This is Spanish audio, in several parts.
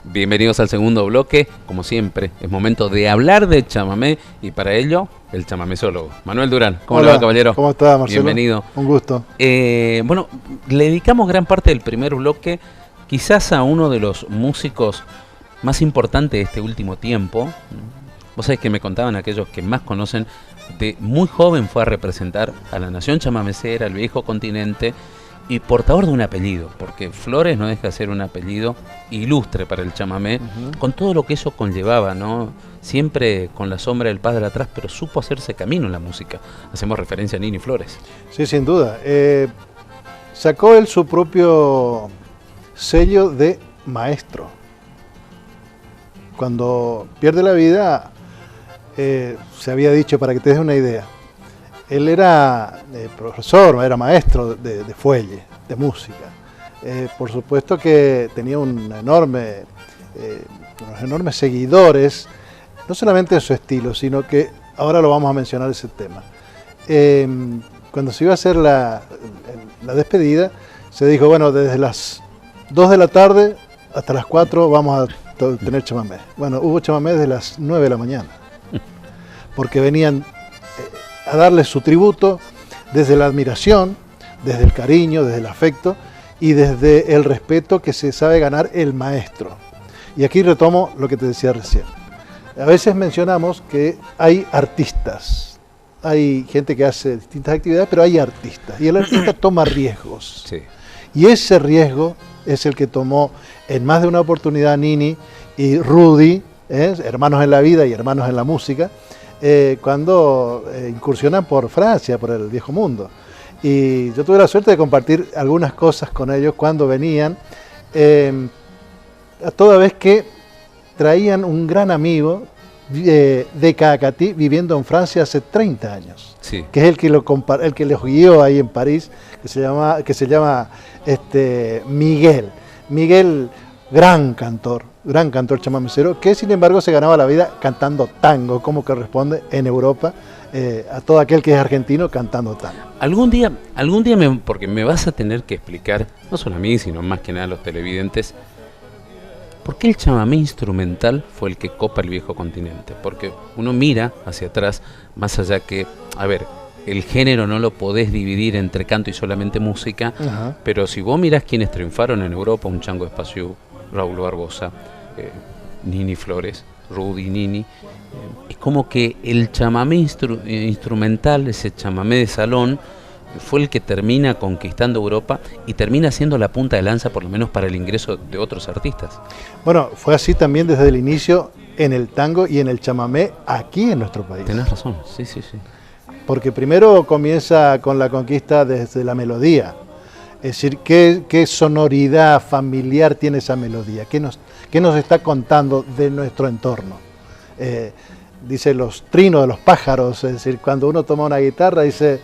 Bienvenidos al segundo bloque. Como siempre, es momento de hablar de chamamé y para ello, el chamamésólogo. Manuel Durán, ¿cómo le va, caballero? ¿Cómo está, Marcelo? Bienvenido. Un gusto. Bueno, le dedicamos gran parte del primer bloque quizás a uno de los músicos más importantes de este último tiempo. Vos sabés que me contaban aquellos que más conocen, de muy joven fue a representar a la nación chamamecera, al viejo continente, y portador de un apellido, porque Flores no deja de ser un apellido ilustre para el chamamé, con todo lo que eso conllevaba, ¿no? Siempre con la sombra del padre atrás, pero supo hacerse camino en la música. Hacemos referencia a Nini Flores. Sí, sin duda. Sacó él su propio sello de maestro. Cuando pierde la vida, se había dicho, para que te des una idea, él era profesor, era maestro de fuelle, de música. Por supuesto que tenía unos enormes seguidores, no solamente en su estilo, sino que ahora lo vamos a mencionar ese tema. Cuando se iba a hacer la despedida, se dijo, bueno, desde las 2 de la tarde hasta las 4 vamos a tener chamamé. Bueno, hubo chamamé desde las 9 de la mañana, porque venían a darle su tributo desde la admiración, desde el cariño, desde el afecto y desde el respeto que se sabe ganar el maestro. Y aquí retomo lo que te decía recién. A veces mencionamos que hay artistas, hay gente que hace distintas actividades, pero hay artistas, y el artista toma riesgos. Sí. Y ese riesgo es el que tomó en más de una oportunidad Nini y Rudy, hermanos en la vida y hermanos en la música, cuando incursionan por Francia, por el viejo mundo. Y yo tuve la suerte de compartir algunas cosas con ellos cuando venían, a toda vez que traían un gran amigo de Cacatí viviendo en Francia hace 30 años, Sí. que es el que los guió ahí en París, que se llama Miguel. Miguel, gran cantor chamamecero, que sin embargo se ganaba la vida cantando tango, como corresponde en Europa, a todo aquel que es argentino cantando tango. Algún día porque me vas a tener que explicar, no solo a mí, sino más que nada a los televidentes, ¿por qué el chamamé instrumental fue el que copa el viejo continente? Porque uno mira hacia atrás, más allá que, a ver, el género no lo podés dividir entre canto y solamente música, pero si vos mirás quienes triunfaron en Europa, un Chango Espaciú, Raúl Barbosa, Nini Flores, Rudy Nini, es como que el chamamé instrumental, ese chamamé de salón, fue el que termina conquistando Europa y termina siendo la punta de lanza, por lo menos para el ingreso de otros artistas. Bueno, fue así también desde el inicio en el tango y en el chamamé aquí en nuestro país. Tenés razón, sí. Porque primero comienza con la conquista desde la melodía. Es decir, ¿qué sonoridad familiar tiene esa melodía? ¿Qué nos está contando de nuestro entorno? Dice los trinos de los pájaros, es decir, cuando uno toma una guitarra dice,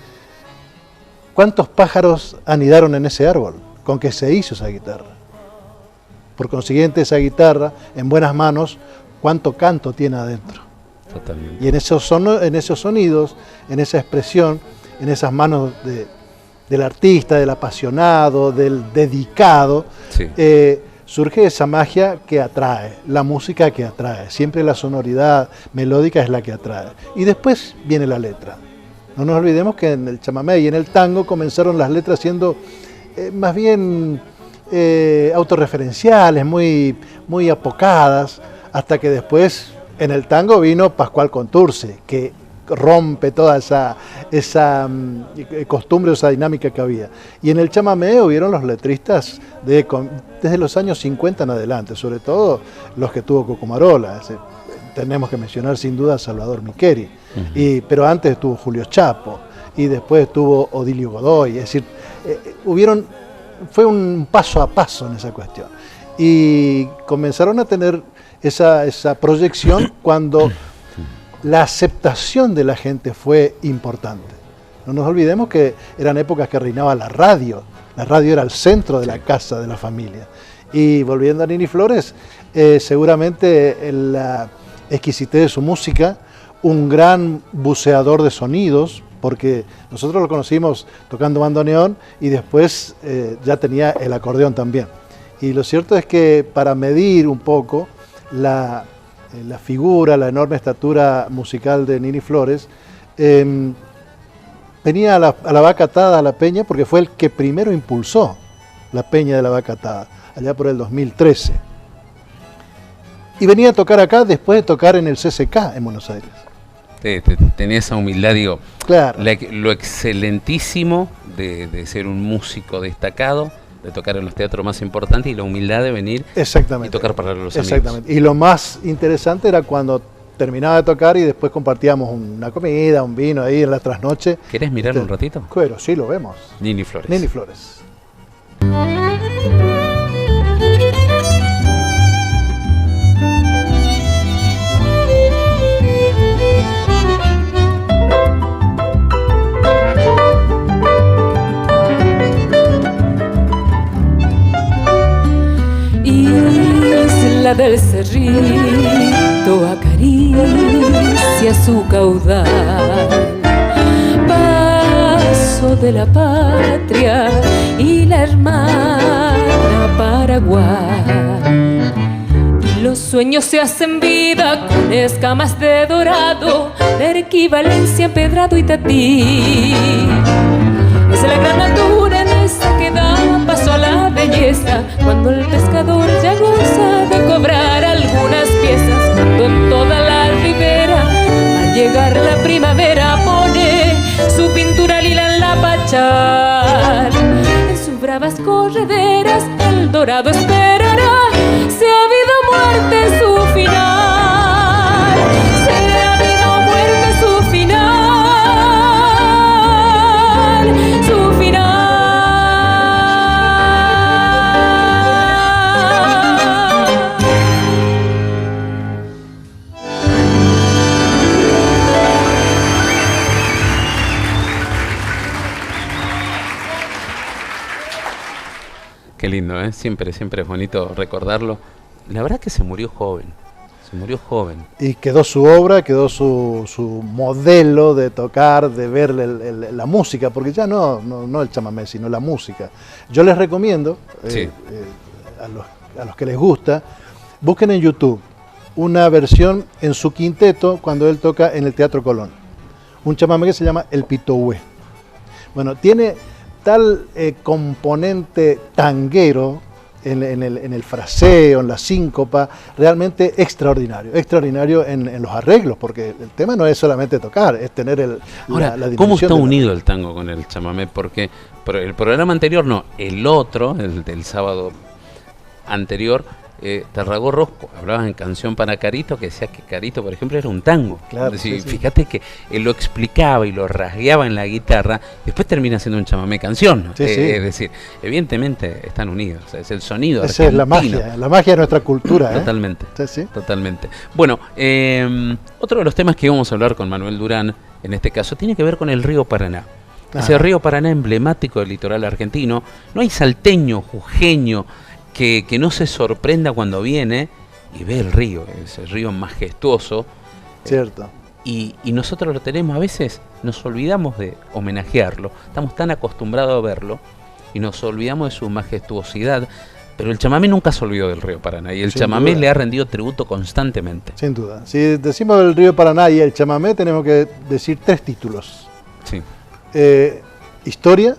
¿cuántos pájaros anidaron en ese árbol? ¿Con qué se hizo esa guitarra? Por consiguiente, esa guitarra, en buenas manos, ¿cuánto canto tiene adentro? Totalmente. Y en esos sonidos, en esa expresión, en esas manos del artista, del apasionado, del dedicado, Sí. Surge esa magia que atrae, la música que atrae. Siempre la sonoridad melódica es la que atrae. Y después viene la letra. No nos olvidemos que en el chamamé y en el tango comenzaron las letras siendo más bien autorreferenciales, muy apocadas, hasta que después en el tango vino Pascual Contursi, que rompe toda esa costumbre, esa dinámica que había. Y en el chamamé hubieron los letristas desde los años 50 en adelante, sobre todo los que tuvo Cocomarola. Tenemos que mencionar sin duda a Salvador Micheri, pero antes estuvo Julio Chapo y después estuvo Odilio Godoy. Es decir, fue un paso a paso en esa cuestión. Y comenzaron a tener esa proyección cuando la aceptación de la gente fue importante. No nos olvidemos que eran épocas que reinaba la radio. La radio era el centro de la casa, de la familia. Y volviendo a Nini Flores, seguramente la exquisitez de su música, un gran buceador de sonidos, porque nosotros lo conocimos tocando bandoneón y después ya tenía el acordeón también. Y lo cierto es que para medir un poco la figura, la enorme estatura musical de Nini Flores, venía a la vaca atada a la peña porque fue el que primero impulsó la peña de la vaca atada, allá por el 2013. Y venía a tocar acá después de tocar en el CCK en Buenos Aires. Tenía esa humildad, digo, claro. Lo excelentísimo de ser un músico destacado, de tocar en los teatros más importantes, y la humildad de venir y tocar para los amigos. Y lo más interesante era cuando terminaba de tocar y después compartíamos una comida, un vino ahí en la trasnoche. ¿Querés mirar un ratito? Claro, sí, lo vemos. Nini Flores. Nini Flores. Isla del Cerrito acaricia su caudal, paso de la patria y la hermana Paraguay. Y los sueños se hacen vida con escamas de dorado, la equivalencia empedrado y tatí. Es la gran naturaleza que da paso a la belleza, cuando el pescador ya goza de cobrar algunas piezas, cuando en toda la ribera, al llegar la primavera, pone su pintura lila en la pachar. En sus bravas correderas el dorado esperará, sea vida o muerte su final, sea vida o muerte su final. Qué lindo, ¿eh? Siempre es bonito recordarlo. La verdad que se murió joven. Y quedó su obra, quedó su modelo de tocar, de ver la música, porque ya no el chamamé, sino la música. Yo les recomiendo, sí, a los que les gusta, busquen en YouTube una versión en su quinteto cuando él toca en el Teatro Colón. Un chamamé que se llama El Pitohue. Bueno, tiene tal componente tanguero en el fraseo, en la síncopa, realmente extraordinario en los arreglos, porque el tema no es solamente tocar, es tener Ahora, la dimensión. ¿cómo está unido el tango con el chamamé? Porque el programa anterior, el otro, el del sábado anterior, Tarragó hablabas en Canción para Carito, que decía que Carito, por ejemplo, era un tango. Claro, es decir, sí. Fíjate que él lo explicaba y lo rasgueaba en la guitarra, después termina siendo un chamamé canción. Sí. Es decir, evidentemente están unidos, es el sonido Esa argentino. es la magia de nuestra cultura. Totalmente, Sí. totalmente. Bueno, otro de los temas que íbamos a hablar con Manuel Durán, en este caso, tiene que ver con el río Paraná. Ese río Paraná emblemático del litoral argentino. No hay salteño, jujeño, que no se sorprenda cuando viene y ve el río, ese río majestuoso. Cierto. Y nosotros lo tenemos, a veces nos olvidamos de homenajearlo, estamos tan acostumbrados a verlo y nos olvidamos de su majestuosidad, pero el chamamé nunca se olvidó del río Paraná y el chamamé le ha rendido tributo constantemente. Sin duda. Si decimos el río Paraná y el chamamé, tenemos que decir 3 títulos. Sí. Historia,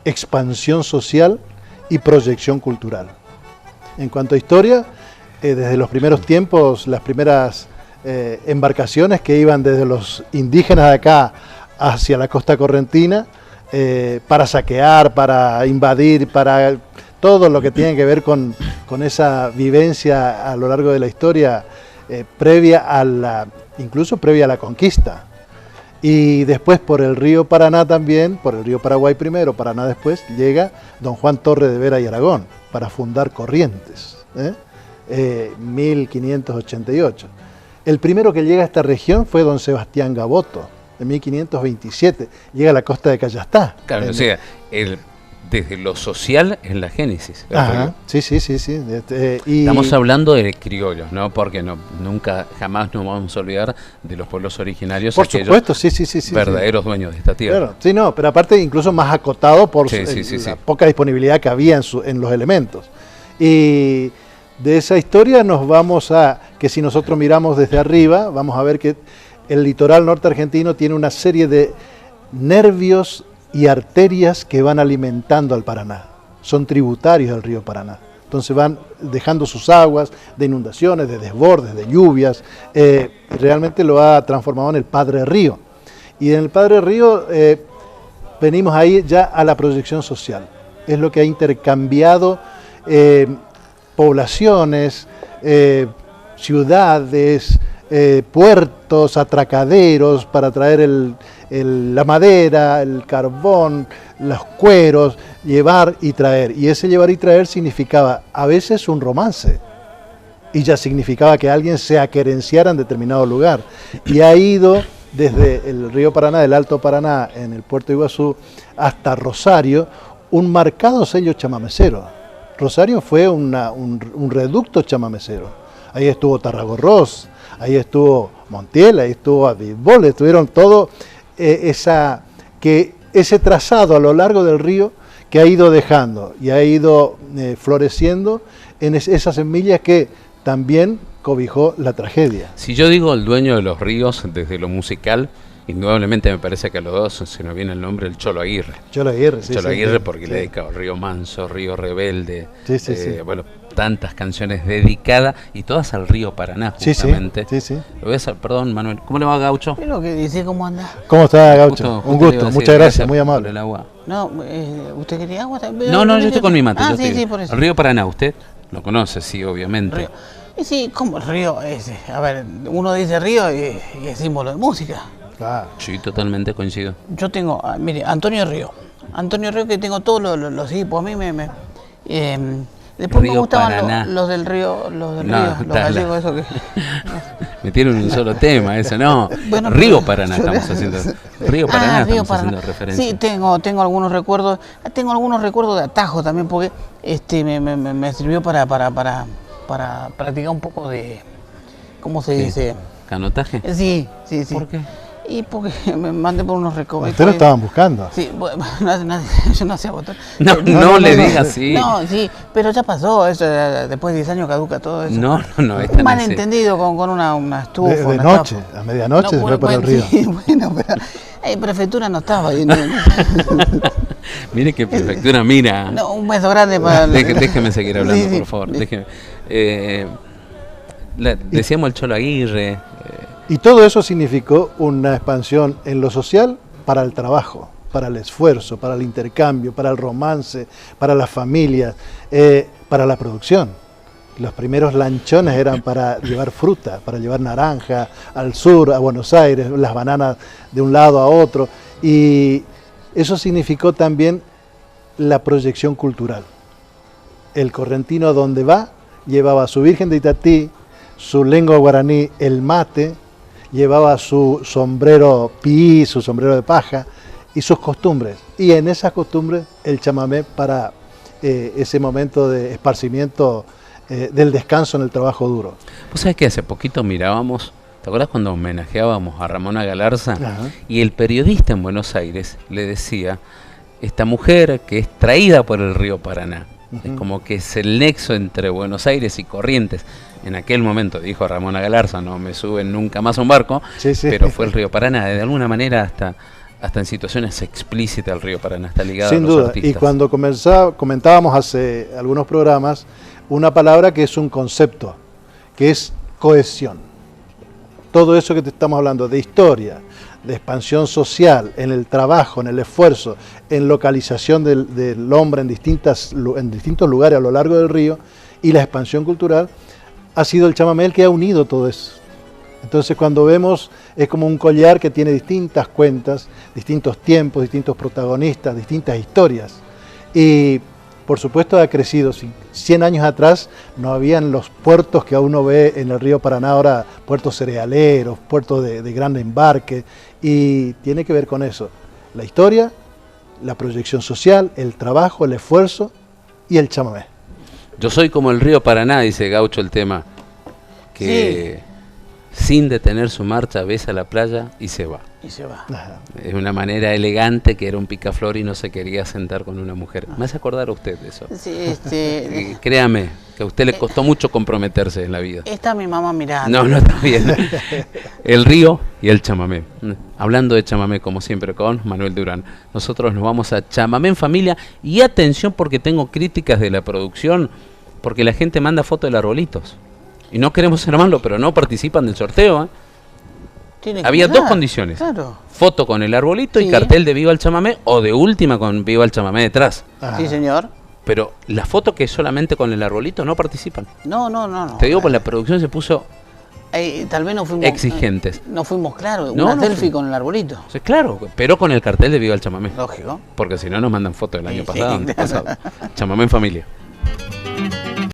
expansión social y proyección cultural. En cuanto a historia, desde los primeros tiempos, las primeras embarcaciones que iban desde los indígenas de acá hacia la costa correntina, para saquear, para invadir, para todo lo que tiene que ver con esa vivencia a lo largo de la historia, incluso previa a la conquista. Y después por el río Paraná también, por el río Paraguay primero, Paraná después, llega don Juan Torre de Vera y Aragón para fundar Corrientes, 1588. El primero que llega a esta región fue don Sebastián Gaboto, en 1527, llega a la costa de Callastá. Claro, o sea, desde lo social en la génesis. Ajá, sí. Y estamos hablando de criollos, ¿no? Porque jamás nos vamos a olvidar de los pueblos originarios, por aquellos supuesto, sí, verdaderos dueños de esta tierra. Claro. Sí, no, pero aparte incluso más acotado por la poca disponibilidad que había en los elementos. Y de esa historia nos vamos a, que si nosotros miramos desde arriba, vamos a ver que el litoral norte argentino tiene una serie de nervios y arterias que van alimentando al Paraná, son tributarios del río Paraná, entonces van dejando sus aguas de inundaciones, de desbordes, de lluvias, realmente lo ha transformado en el Padre Río, y en el Padre Río venimos ahí ya a la proyección social, es lo que ha intercambiado poblaciones, ciudades, puertos, atracaderos para traer la madera, el carbón, los cueros, llevar y traer. Y ese llevar y traer significaba a veces un romance. Y ya significaba que alguien se aquerenciara en determinado lugar. Y ha ido desde el río Paraná, del Alto Paraná, en el puerto de Iguazú, hasta Rosario, un marcado sello chamamecero. Rosario fue un reducto chamamecero. Ahí estuvo Tarragorros, ahí estuvo Montiel, ahí estuvo Abitbol, estuvieron todo ese trazado a lo largo del río que ha ido dejando y ha ido floreciendo en esas semillas que también cobijó la tragedia. Si yo digo el dueño de los ríos desde lo musical, indudablemente me parece que a los dos se nos viene el nombre del Cholo Aguirre. Cholo Aguirre, sí. Cholo Aguirre porque le ha dedicado Río Manso, Río Rebelde, bueno, tantas canciones dedicadas y todas al río Paraná, justamente. Sí. Lo voy a hacer, perdón, Manuel. ¿Cómo le va, Gaucho? Es lo que dice, ¿cómo anda? ¿Cómo está, Gaucho? Un gusto, muchas gracias, muy amable. Por el agua. No, ¿usted quería agua? No, yo estoy con mi mate. Sí, por eso. El río Paraná, ¿usted lo conoce? Sí, obviamente. Río. Y sí, como el río ese. A ver, uno dice río y es símbolo de música. Claro. Sí, totalmente coincido. Yo tengo, mire, Antonio Río, que tengo todos los hipos, a mí después Río me gustaban Paraná. los del río, los gallegos, eso que... Me tiene un solo tema, eso, no. Bueno, Río Paraná estamos haciendo. Río Paraná Río estamos Paraná. haciendo referencia. Sí, tengo algunos recuerdos de Atajo también, porque me sirvió para practicar un poco de, ¿cómo se dice? ¿Canotaje? Sí. ¿Por qué? Y porque me mandé por unos recovecos. Ustedes lo estaban buscando. Sí, bueno, yo no hacía botón. No le digas así. No, sí, pero ya pasó, eso, después de 10 años caduca todo eso. No. Un malentendido con una estufa. De noche, a medianoche se fue por el río. Sí, bueno, pero prefectura no estaba ahí. Mire qué prefectura, mira. No, un beso grande para... Déjeme seguir hablando, Sí, por favor. Déjeme. Decíamos el Cholo Aguirre. Y todo eso significó una expansión en lo social para el trabajo, para el esfuerzo, para el intercambio, para el romance, para las familias, para la producción. Los primeros lanchones eran para llevar fruta, para llevar naranja al sur, a Buenos Aires, las bananas de un lado a otro. Y eso significó también la proyección cultural. El correntino donde va, llevaba a su Virgen de Itatí, su lengua guaraní, el mate, llevaba su sombrero pií, su sombrero de paja y sus costumbres. Y en esas costumbres el chamamé para ese momento de esparcimiento del descanso en el trabajo duro. Vos sabés que hace poquito mirábamos, ¿te acuerdas cuando homenajeábamos a Ramona Galarza? Ajá. Y el periodista en Buenos Aires le decía, esta mujer que es traída por el río Paraná, es como que es el nexo entre Buenos Aires y Corrientes. En aquel momento dijo Ramona Galarza, no me suben nunca más a un barco, Sí. pero fue el río Paraná. De alguna manera hasta en situaciones explícitas el río Paraná está ligado Sin a los duda. artistas. Y cuando comentábamos hace algunos programas una palabra que es un concepto, que es cohesión. Todo eso que te estamos hablando de historia, de expansión social, en el trabajo, en el esfuerzo, en localización del hombre en distintos lugares a lo largo del río, y la expansión cultural, ha sido el chamamé el que ha unido todo eso. Entonces cuando vemos, es como un collar que tiene distintas cuentas, distintos tiempos, distintos protagonistas, distintas historias. Y por supuesto ha crecido. 100 años atrás no habían los puertos que uno ve en el río Paraná ahora, puertos cerealeros, puertos de gran embarque, y tiene que ver con eso. La historia, la proyección social, el trabajo, el esfuerzo y el chamamé. Yo soy como el río Paraná, dice Gaucho el tema, que sin detener su marcha besa la playa y se va. Y se va. Ajá. Es una manera elegante, que era un picaflor y no se quería sentar con una mujer. Me hace acordar a usted de eso. Sí, Y créame, que a usted le costó mucho comprometerse en la vida. está mi mamá mirando. No, no está bien. El río y el chamamé. Hablando de chamamé, como siempre, con Manuel Durán. Nosotros nos vamos a Chamamé en Familia. Y atención, porque tengo críticas de la producción, porque la gente manda fotos de arbolitos. Y no queremos ser malos, pero no participan del sorteo. Tiene que Había mandar, dos condiciones. Claro. Foto con el arbolito y Sí. cartel de Viva el Chamamé, o de última con Viva el Chamamé detrás. Ajá. Sí, señor. Pero las fotos que solamente con el arbolito no participan. No. Te digo, pues la producción se puso... Tal vez no fuimos Exigentes. No fuimos claros. No, Una no selfie fui- con el arbolito. o sea, claro, pero con el cartel de Viva el Chamamé. Lógico. Porque si no nos mandan fotos del año Sí, pasado, claro. antepasado. Chamamé en Familia.